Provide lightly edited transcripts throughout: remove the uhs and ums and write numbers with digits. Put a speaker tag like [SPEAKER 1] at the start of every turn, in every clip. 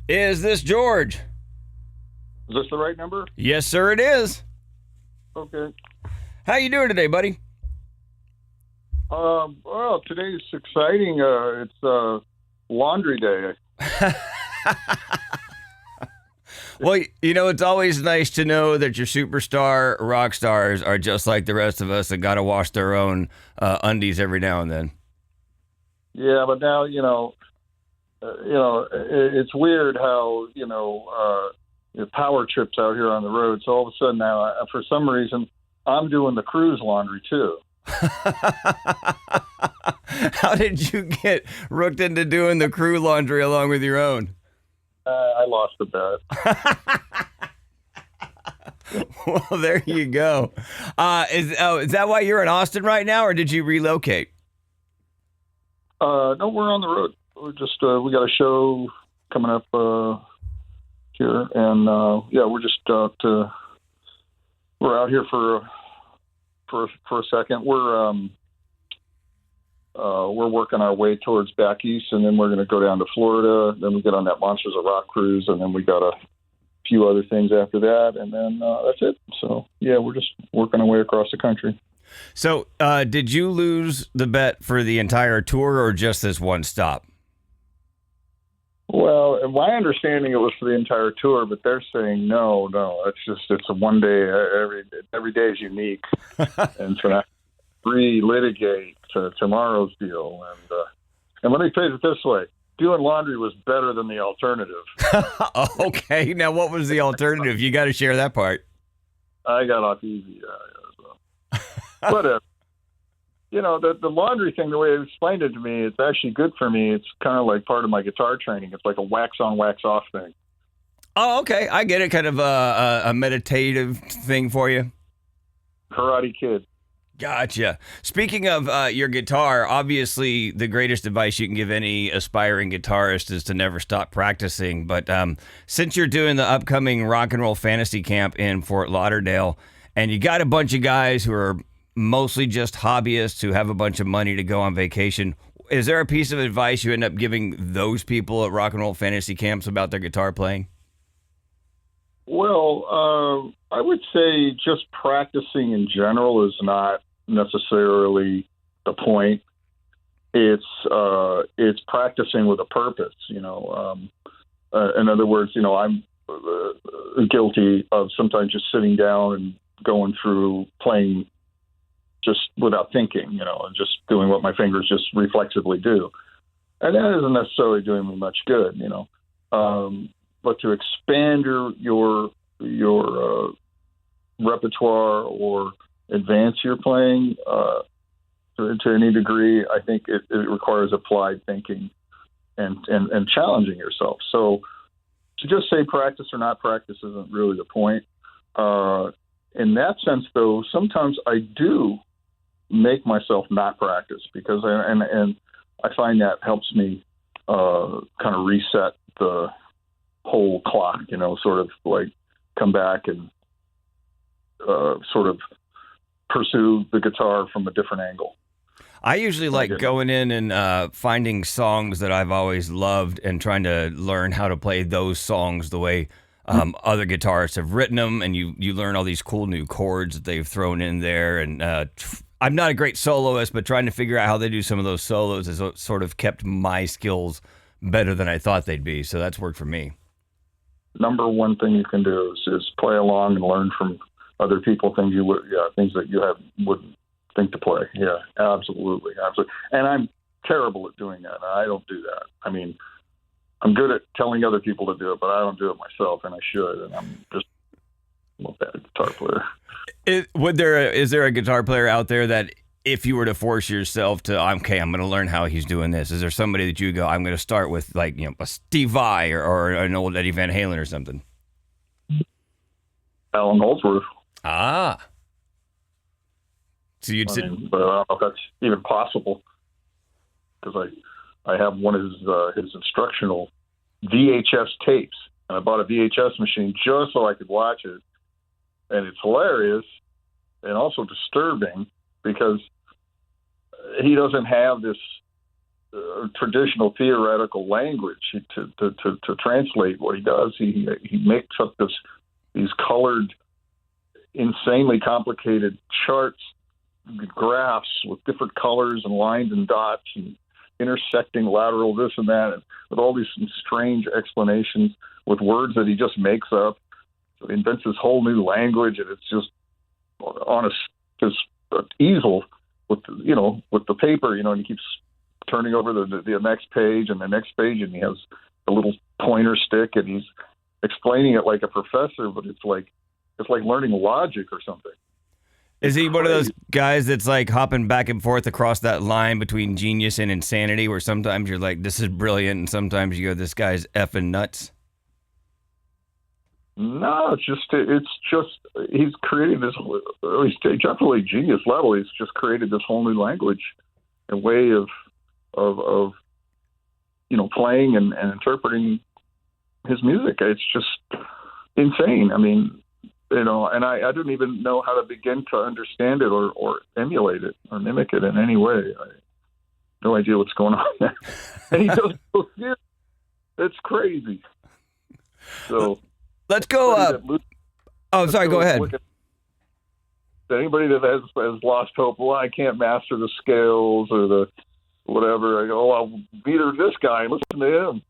[SPEAKER 1] Is this George?
[SPEAKER 2] Is this the right number?
[SPEAKER 1] Yes, sir, it is.
[SPEAKER 2] Okay.
[SPEAKER 1] How you doing today, buddy?
[SPEAKER 2] Well, today's exciting. It's laundry day.
[SPEAKER 1] Well, you know, it's always nice to know that your superstar rock stars are just like the rest of us that got to wash their own undies every now and then.
[SPEAKER 2] Yeah, but now, it's weird how, power trips out here on the road. So all of a sudden now, for some reason, I'm doing the cruise laundry too.
[SPEAKER 1] How did you get rooked into doing the crew laundry along with your own?
[SPEAKER 2] I lost a bet.
[SPEAKER 1] Well, there you go. Is that why you're in Austin right now, or did you relocate?
[SPEAKER 2] No, we're on the road. We're just we got a show coming up here, and we're just we're out here for a second. We're working our way towards back east, and then we're going to go down to Florida. Then we get on that Monsters of Rock cruise, and then we got a few other things after that, and then that's it. So, yeah, we're just working our way across the country.
[SPEAKER 1] So, did you lose the bet for the entire tour or just this one stop?
[SPEAKER 2] Well, my understanding, it was for the entire tour, but they're saying no. It's a one day. Every day is unique, and so I relitigate tomorrow's deal. And let me phrase it this way: doing laundry was better than the alternative. Okay,
[SPEAKER 1] now what was the alternative? You got to share that part.
[SPEAKER 2] I got off easy. But the laundry thing, the way it explained it to me, it's actually good for me. It's kind of like part of my guitar training. It's like a wax on, wax off thing.
[SPEAKER 1] Oh, okay. I get it. Kind of a meditative thing for you.
[SPEAKER 2] Karate Kid.
[SPEAKER 1] Gotcha. Speaking of your guitar, obviously the greatest advice you can give any aspiring guitarist is to never stop practicing. But since you're doing the upcoming Rock and Roll Fantasy Camp in Fort Lauderdale, and you got a bunch of guys who are mostly just hobbyists who have a bunch of money to go on vacation, is there a piece of advice you end up giving those people at Rock and Roll Fantasy Camps about their guitar playing?
[SPEAKER 2] Well, I would say just practicing in general is not necessarily the point. It's practicing with a purpose. In other words, I'm guilty of sometimes just sitting down and going through playing just without thinking, and just doing what my fingers just reflexively do, and that isn't necessarily doing me much good, But to expand your repertoire or advance your playing to any degree, I think it requires applied thinking and challenging yourself. So to just say practice or not practice isn't really the point. In that sense, though, sometimes I do make myself not practice because I find that helps me kind of reset the whole clock, sort of like come back and sort of pursue the guitar from a different angle.
[SPEAKER 1] I usually like going in and finding songs that I've always loved and trying to learn how to play those songs the way other guitarists have written them, and you learn all these cool new chords that they've thrown in there. And I'm not a great soloist, but trying to figure out how they do some of those solos has sort of kept my skills better than I thought they'd be. So that's worked for me.
[SPEAKER 2] Number one thing you can do is play along and learn from other people, things that you wouldn't think to play. Yeah, absolutely. And I'm terrible at doing that. I don't do that. I mean, I'm good at telling other people to do it, but I don't do it myself, and I should. And I'm just a bad guitar player.
[SPEAKER 1] Is there a guitar player out there that if you were to force yourself to, okay, I'm going to learn how he's doing this, is there somebody that you go, I'm going to start with, like, a Steve Vai or an old Eddie Van Halen or something?
[SPEAKER 2] Alan Holdsworth.
[SPEAKER 1] Ah. So you'd
[SPEAKER 2] but I don't know if that's even possible because I have one of his instructional VHS tapes, and I bought a VHS machine just so I could watch it, and it's hilarious and also disturbing because he doesn't have this traditional theoretical language to translate what he does. He makes up these colored, insanely complicated charts, graphs with different colors and lines and dots and intersecting lateral this and that, and with all these strange explanations with words that he just makes up. So he invents this whole new language, and it's just on this easel with the paper, and he keeps turning over the next page and the next page, and he has a little pointer stick, and he's explaining it like a professor, but it's like learning logic or something.
[SPEAKER 1] Is he one of those guys that's like hopping back and forth across that line between genius and insanity, where sometimes you're like, this is brilliant, and sometimes you go, this guy's effing nuts?
[SPEAKER 2] No, it's just he's created this, he's definitely genius level. He's just created this whole new language and way of playing and interpreting his music. It's just insane. I mean, and I didn't even know how to begin to understand it or emulate it or mimic it in any way. I have no idea what's going on there. And he does it. It's crazy. So
[SPEAKER 1] let's go. Sorry, go ahead.
[SPEAKER 2] Anybody that has lost hope, well, I can't master the scales or the whatever. I go, I'll beat her this guy and listen to him.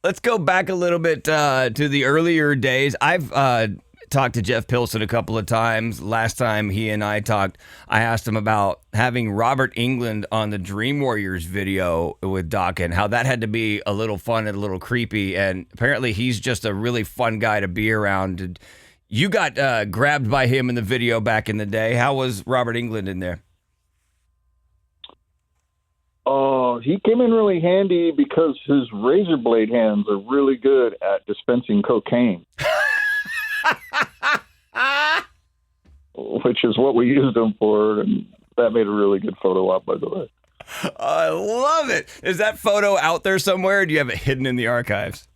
[SPEAKER 1] Let's go back a little bit to the earlier days. I've talked to Jeff Pilson a couple of times. Last time he and I talked, I asked him about having Robert Englund on the Dream Warriors video with Dokken, how that had to be a little fun and a little creepy. And apparently he's just a really fun guy to be around. You got grabbed by him in the video back in the day. How was Robert Englund in there?
[SPEAKER 2] He came in really handy because his razor blade hands are really good at dispensing cocaine. Which is what we used them for, and that made a really good photo op, by the way.
[SPEAKER 1] I love it. Is that photo out there somewhere, or do you have it hidden in the archives?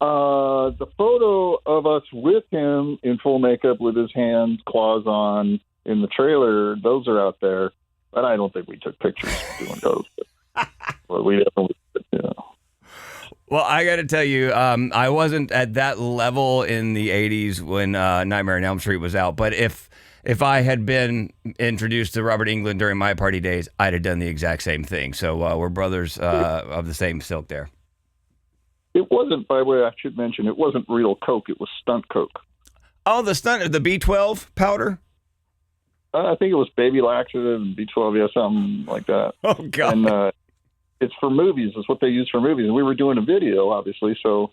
[SPEAKER 2] The photo of us with him in full makeup with his hands, claws on, in the trailer, those are out there, but I don't think we took pictures doing those. Well, we definitely,
[SPEAKER 1] Well, I got to tell you, I wasn't at that level in the 80s when Nightmare on Elm Street was out, but if I had been introduced to Robert Englund during my party days, I'd have done the exact same thing. So we're brothers of the same silk there.
[SPEAKER 2] It wasn't, by the way, I should mention, it wasn't real Coke. It was stunt Coke.
[SPEAKER 1] Oh, the B12 powder?
[SPEAKER 2] I think it was baby laxative and B12, yeah, something like that.
[SPEAKER 1] Oh, God.
[SPEAKER 2] And it's for movies. It's what they use for movies. And we were doing a video, obviously, so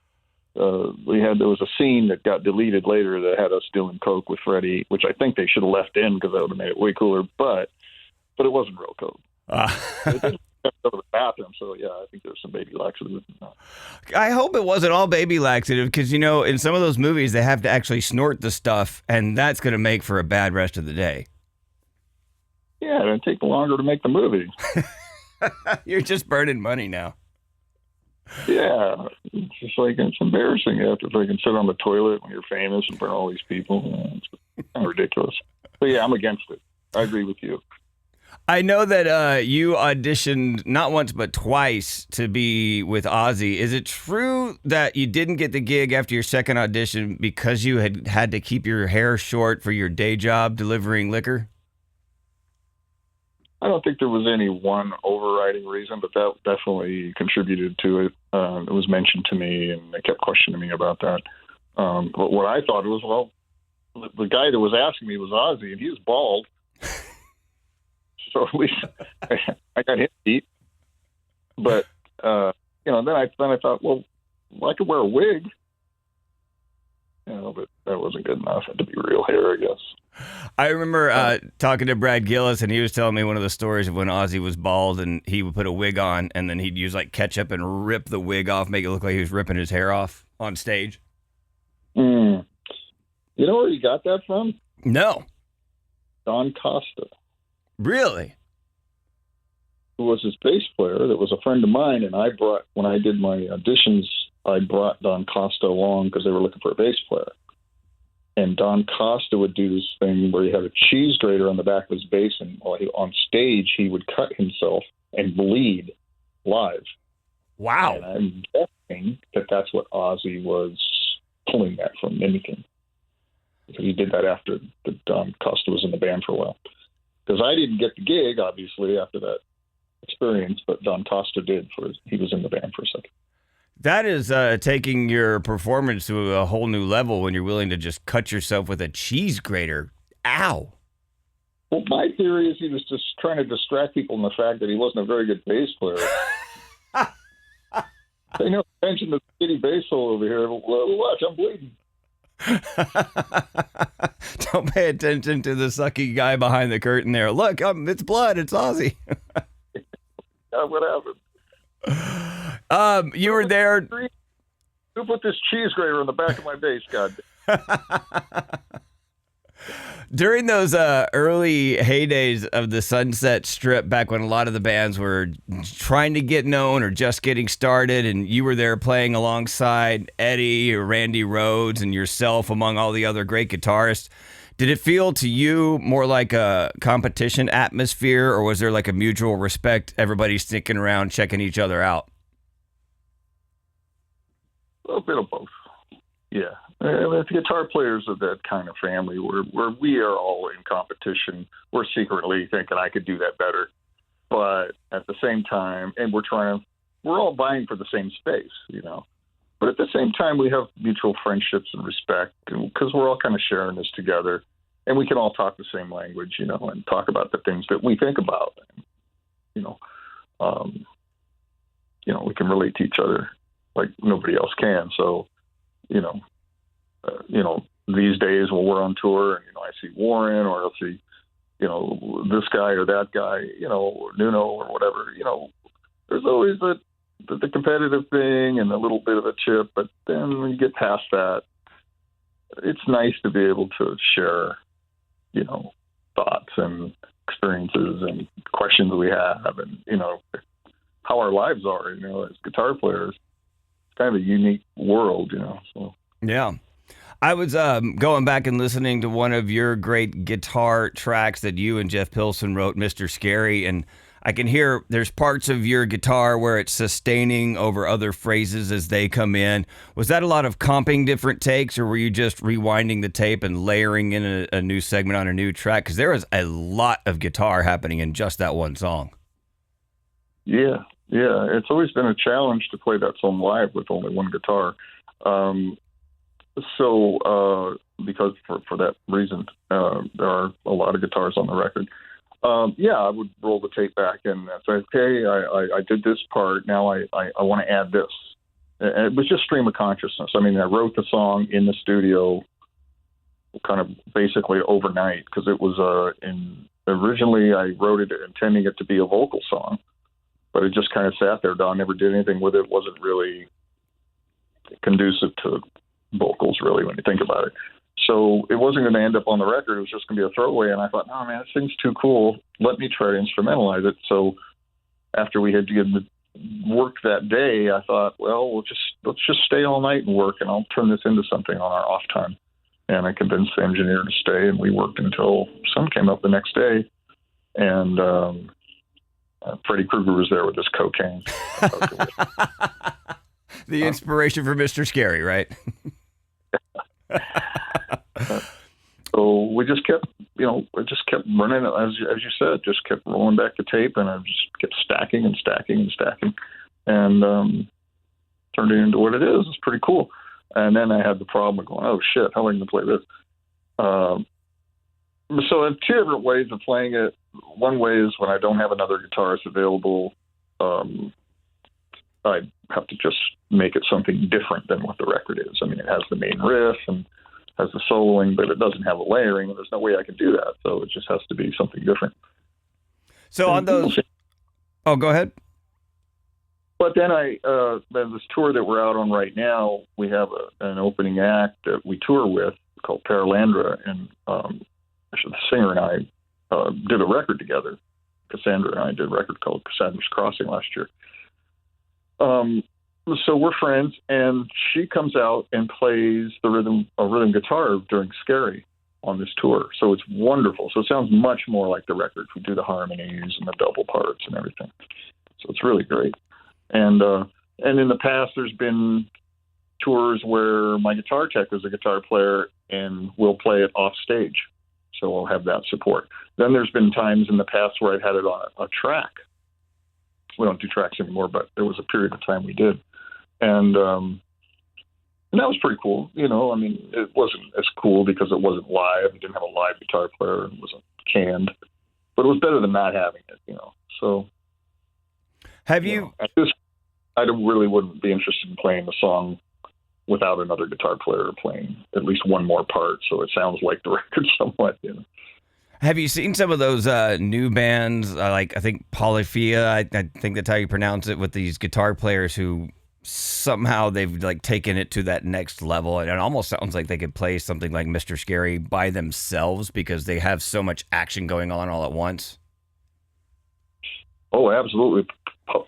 [SPEAKER 2] there was a scene that got deleted later that had us doing Coke with Freddy, which I think they should have left in because that would have made it way cooler, but it wasn't real Coke. It didn't go to the bathroom, so yeah, I think there's some baby laxative.
[SPEAKER 1] I hope it wasn't all baby laxative because, in some of those movies, they have to actually snort the stuff, and that's going to make for a bad rest of the day.
[SPEAKER 2] Yeah, it'd take longer to make the movie.
[SPEAKER 1] You're just burning money now.
[SPEAKER 2] Yeah, it's just like, it's embarrassing. You have to freaking sit on the toilet when you're famous in front of all these people. It's kind of ridiculous. But yeah, I'm against it. I agree with you.
[SPEAKER 1] I know that you auditioned not once but twice to be with Ozzy. Is it true that you didn't get the gig after your second audition because you had to keep your hair short for your day job delivering liquor?
[SPEAKER 2] I don't think there was any one overriding reason, but that definitely contributed to it. It was mentioned to me, and they kept questioning me about that. But what I thought was, well, the guy that was asking me was Ozzy, and he was bald. So at least I got him beat. But, then I thought, well, I could wear a wig. But that wasn't good enough. It had to be real hair, I guess.
[SPEAKER 1] I remember talking to Brad Gillis, and he was telling me one of the stories of when Ozzy was bald, and he would put a wig on, and then he'd use like ketchup and rip the wig off, make it look like he was ripping his hair off on stage.
[SPEAKER 2] You know where he got that from?
[SPEAKER 1] No.
[SPEAKER 2] Don Costa.
[SPEAKER 1] Really?
[SPEAKER 2] Who was his bass player that was a friend of mine, and when I did my auditions, I brought Don Costa along because they were looking for a bass player. And Don Costa would do this thing where he had a cheese grater on the back of his bass, and while on stage, he would cut himself and bleed live.
[SPEAKER 1] Wow.
[SPEAKER 2] And I'm guessing that that's what Ozzy was pulling that from, mimicking. Because he did that after Don Costa was in the band for a while. Because I didn't get the gig, obviously, after that experience, but Don Costa did. He was in the band for a second.
[SPEAKER 1] That is taking your performance to a whole new level when you're willing to just cut yourself with a cheese grater. Ow.
[SPEAKER 2] Well, my theory is he was just trying to distract people in the fact that he wasn't a very good bass player. Pay no attention to the shitty bass hole over here. Watch, I'm bleeding.
[SPEAKER 1] Don't pay attention to the sucky guy behind the curtain there. Look, it's blood. It's Ozzy.
[SPEAKER 2] What happened?
[SPEAKER 1] You were there.
[SPEAKER 2] Who put this cheese grater on the back of my bass, God?
[SPEAKER 1] During those early heydays of the Sunset Strip, back when a lot of the bands were trying to get known or just getting started, and you were there playing alongside Eddie or Randy Rhoads and yourself among all the other great guitarists, did it feel to you more like a competition atmosphere, or was there like a mutual respect, everybody sticking around, checking each other out?
[SPEAKER 2] A little bit of both. Yeah. The guitar players of that kind of family where we are all in competition. We're secretly thinking I could do that better. But at the same time, and we're all vying for the same space, you know. But at the same time, we have mutual friendships and respect because we're all kind of sharing this together. And we can all talk the same language, you know, and talk about the things that we think about. You know, we can relate to each other like nobody else can. So, these days when we're on tour and, I see Warren or I'll see, this guy or that guy, or Nuno or whatever, there's always the competitive thing and a little bit of a chip. But then when you get past that, it's nice to be able to share, thoughts and experiences and questions we have and, how our lives are, as guitar players. It's kind of a unique world, so.
[SPEAKER 1] Yeah. I was going back and listening to one of your great guitar tracks that you and Jeff Pilson wrote, Mr. Scary, and I can hear there's parts of your guitar where it's sustaining over other phrases as they come in. Was that a lot of comping different takes, or were you just rewinding the tape and layering in a new segment on a new track? Because there was a lot of guitar happening in just that one song.
[SPEAKER 2] Yeah. It's always been a challenge to play that song live with only one guitar. Because for that reason, there are a lot of guitars on the record. I would roll the tape back and say, okay, I did this part. Now I want to add this. And it was just stream of consciousness. I mean, I wrote the song in the studio kind of basically overnight because it was originally I wrote it intending it to be a vocal song, but it just kind of sat there. Don never did anything with it. It wasn't really conducive to vocals, really, when you think about it. So it wasn't going to end up on the record. It was just going to be a throwaway. And I thought, no, man, this thing's too cool. Let me try to instrumentalize it. So after we had to get work that day, I thought, well, let's just stay all night and work, and I'll turn this into something on our off time. And I convinced the engineer to stay, and we worked until sun came up the next day. And Freddy Krueger was there with his cocaine.
[SPEAKER 1] The inspiration for Mr. Scary, right?
[SPEAKER 2] So we just kept running, as you said, just kept rolling back the tape, and I just kept stacking and stacking and stacking, and turned it into what it is. It's pretty cool. And then I had the problem of going, oh shit, how am I going to play this? So I have two different ways of playing it. One way is when I don't have another guitarist available, I have to just make it something different than what the record is. I mean, it has the main riff and has the soloing, but it doesn't have a layering, and there's no way I can do that. So it just has to be something different.
[SPEAKER 1] So on those... Oh, go ahead.
[SPEAKER 2] But then then this tour that we're out on right now, we have an opening act that we tour with called Paralandra, and the singer and I did a record together. Cassandra and I did a record called Cassandra's Crossing last year. so we're friends, and she comes out and plays a rhythm guitar during Scary on this tour. So it's wonderful. So it sounds much more like the record. We do the harmonies and the double parts and everything. So it's really great. And in the past, there's been tours where my guitar tech is a guitar player and we'll play it off stage. So I'll have that support. Then there's been times in the past where I've had it on a track. We don't do tracks anymore, but there was a period of time we did. And that was pretty cool. You know, I mean, it wasn't as cool because it wasn't live. It didn't have a live guitar player. It wasn't canned. But it was better than not having it, you know. So
[SPEAKER 1] have you
[SPEAKER 2] at this, I really wouldn't be interested in playing the song without another guitar player playing at least one more part, so it sounds like the record somewhat, you know.
[SPEAKER 1] Have you seen some of those new bands, like I think Polyphia, I think that's how you pronounce it, with these guitar players who somehow they've like taken it to that next level, and it almost sounds like they could play something like Mr. Scary by themselves because they have so much action going on all at once?
[SPEAKER 2] Oh, absolutely.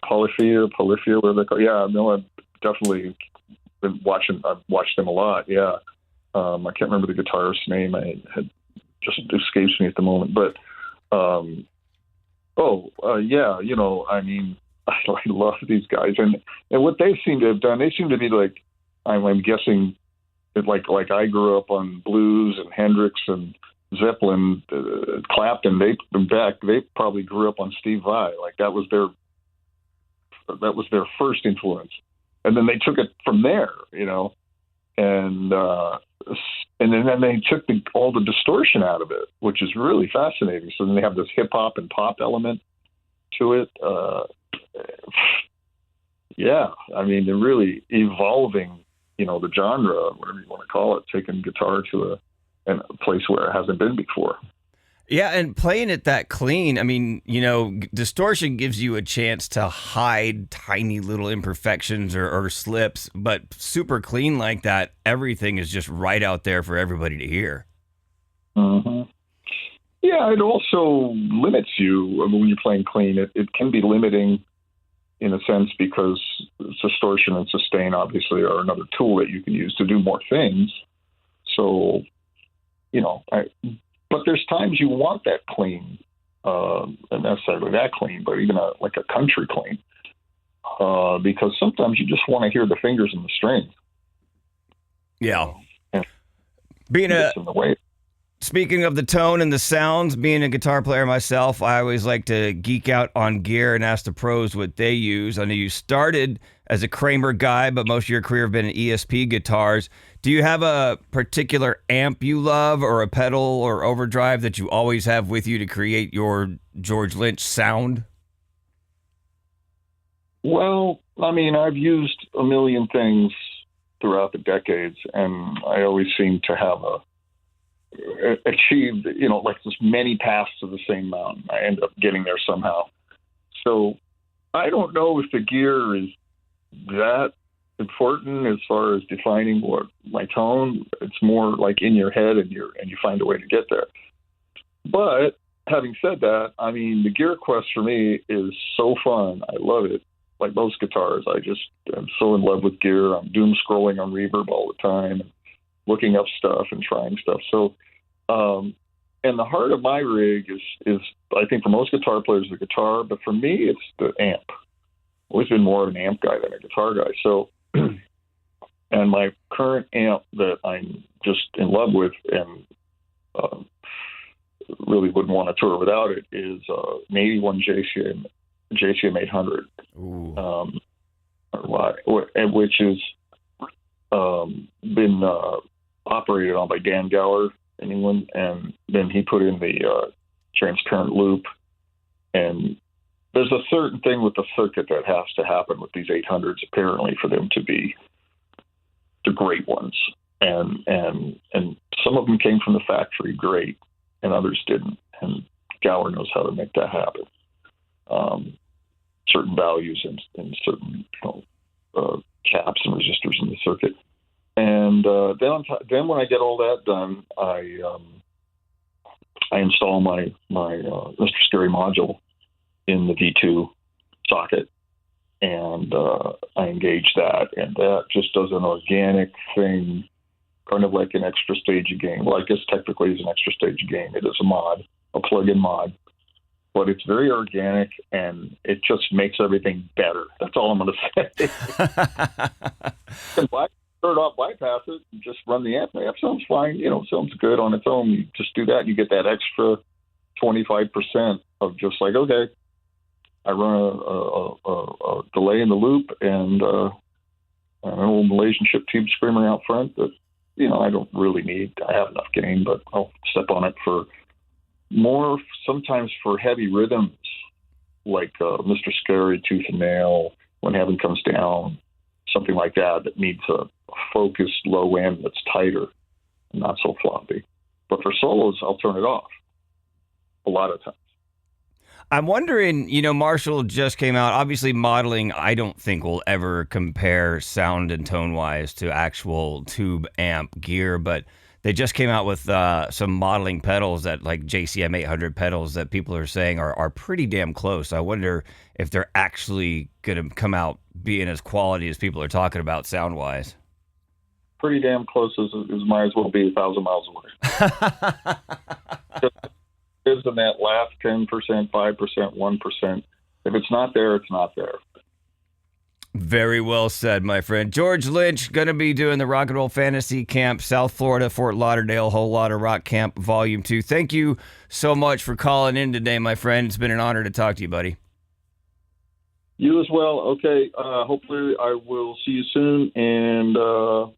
[SPEAKER 2] Polyphia, whatever they call. Yeah, no, I've definitely been watching. I've watched them a lot. Yeah, I can't remember the guitarist's name. I had just escapes me at the moment. But yeah, you know, I mean, I love these guys, and what they seem to have done, they seem to be like, I'm guessing, that like I grew up on blues and Hendrix and Zeppelin, Clapton. They probably grew up on Steve Vai. Like that was their first influence, and then they took it from there, you know, and then they took all the distortion out of it, which is really fascinating. So then they have this hip hop and pop element to it. Yeah, I mean, they're really evolving, you know, the genre, whatever you want to call it, taking guitar to a place where it hasn't been before.
[SPEAKER 1] Yeah, and playing it that clean, I mean, you know, distortion gives you a chance to hide tiny little imperfections or slips, but super clean like that, everything is just right out there for everybody to hear.
[SPEAKER 2] Mm-hmm. Yeah, it also limits you. I mean, when you're playing clean. It can be limiting in a sense because distortion and sustain obviously are another tool that you can use to do more things. So, you know, but there's times you want that clean, not necessarily that clean, but even like a country clean, because sometimes you just want to hear the fingers and the strings.
[SPEAKER 1] Yeah.
[SPEAKER 2] And
[SPEAKER 1] being
[SPEAKER 2] in the way.
[SPEAKER 1] Speaking of the tone and the sounds, being a guitar player myself, I always like to geek out on gear and ask the pros what they use. I know you started as a Kramer guy, but most of your career have been in ESP guitars. Do you have a particular amp you love or a pedal or overdrive that you always have with you to create your George Lynch sound? Well,
[SPEAKER 2] I mean, I've used a million things throughout the decades, and I always seem to have achieved, you know, like this many paths to the same mountain. I end up getting there somehow. So I don't know if the gear is that important as far as defining what my tone. It's more like in your head, and you find a way to get there. But having said that, I mean, the Gear Quest for me is so fun. I love it. Like most guitars, I just am so in love with gear. I'm doom scrolling on Reverb all the time, looking up stuff and trying stuff. So, and the heart of my rig is I think for most guitar players, the guitar, but for me, it's the amp. I've always been more of an amp guy than a guitar guy. So, and my current amp that I'm just in love with and really wouldn't want to tour without it is an 81 JCM 800, which has been operated on by Dan Gower in England, and then he put in the transparent loop. And there's a certain thing with the circuit that has to happen with these 800s, apparently, for them to be the great ones. And some of them came from the factory great, and others didn't. And Gower knows how to make that happen. Certain values and certain caps and resistors in the circuit. And then when I get all that done, I install my Mr. Scary module in the V2 socket, and I engage that, and that just does an organic thing, kind of like an extra stage game. Well, I guess technically it's an extra stage game. It is a mod, a plug-in mod, but it's very organic, and it just makes everything better. That's all I'm going to say. Turn it off, bypass it, and just run the amp. The amp sounds fine, sounds good on its own. You just do that, and you get that extra 25% of just like, okay, I run a delay in the loop and an old Malaysian chip tube screamer out front that, I don't really need. I have enough gain, but I'll step on it for more, sometimes for heavy rhythms, like Mr. Scary, Tooth and Nail, When Heaven Comes Down, something like that needs a focused low end that's tighter and not so floppy. But for solos, I'll turn it off a lot of times.
[SPEAKER 1] I'm wondering, Marshall just came out. Obviously, modeling, I don't think will ever compare sound and tone-wise to actual tube amp gear, but they just came out with some modeling pedals that, like JCM 800 pedals, that people are saying are pretty damn close. I wonder if they're actually going to come out being as quality as people are talking about sound-wise.
[SPEAKER 2] Pretty damn close as might as well be 1,000 miles away. Is in that last 10%, 5%, 1%. If it's not there, it's not there.
[SPEAKER 1] Very well said, my friend. George Lynch, going to be doing the Rock and Roll Fantasy Camp, South Florida, Fort Lauderdale, Whole Lotta Rock Camp, Volume 2. Thank you so much for calling in today, my friend. It's been an honor to talk to you, buddy.
[SPEAKER 2] You as well. Okay. Hopefully I will see you soon, and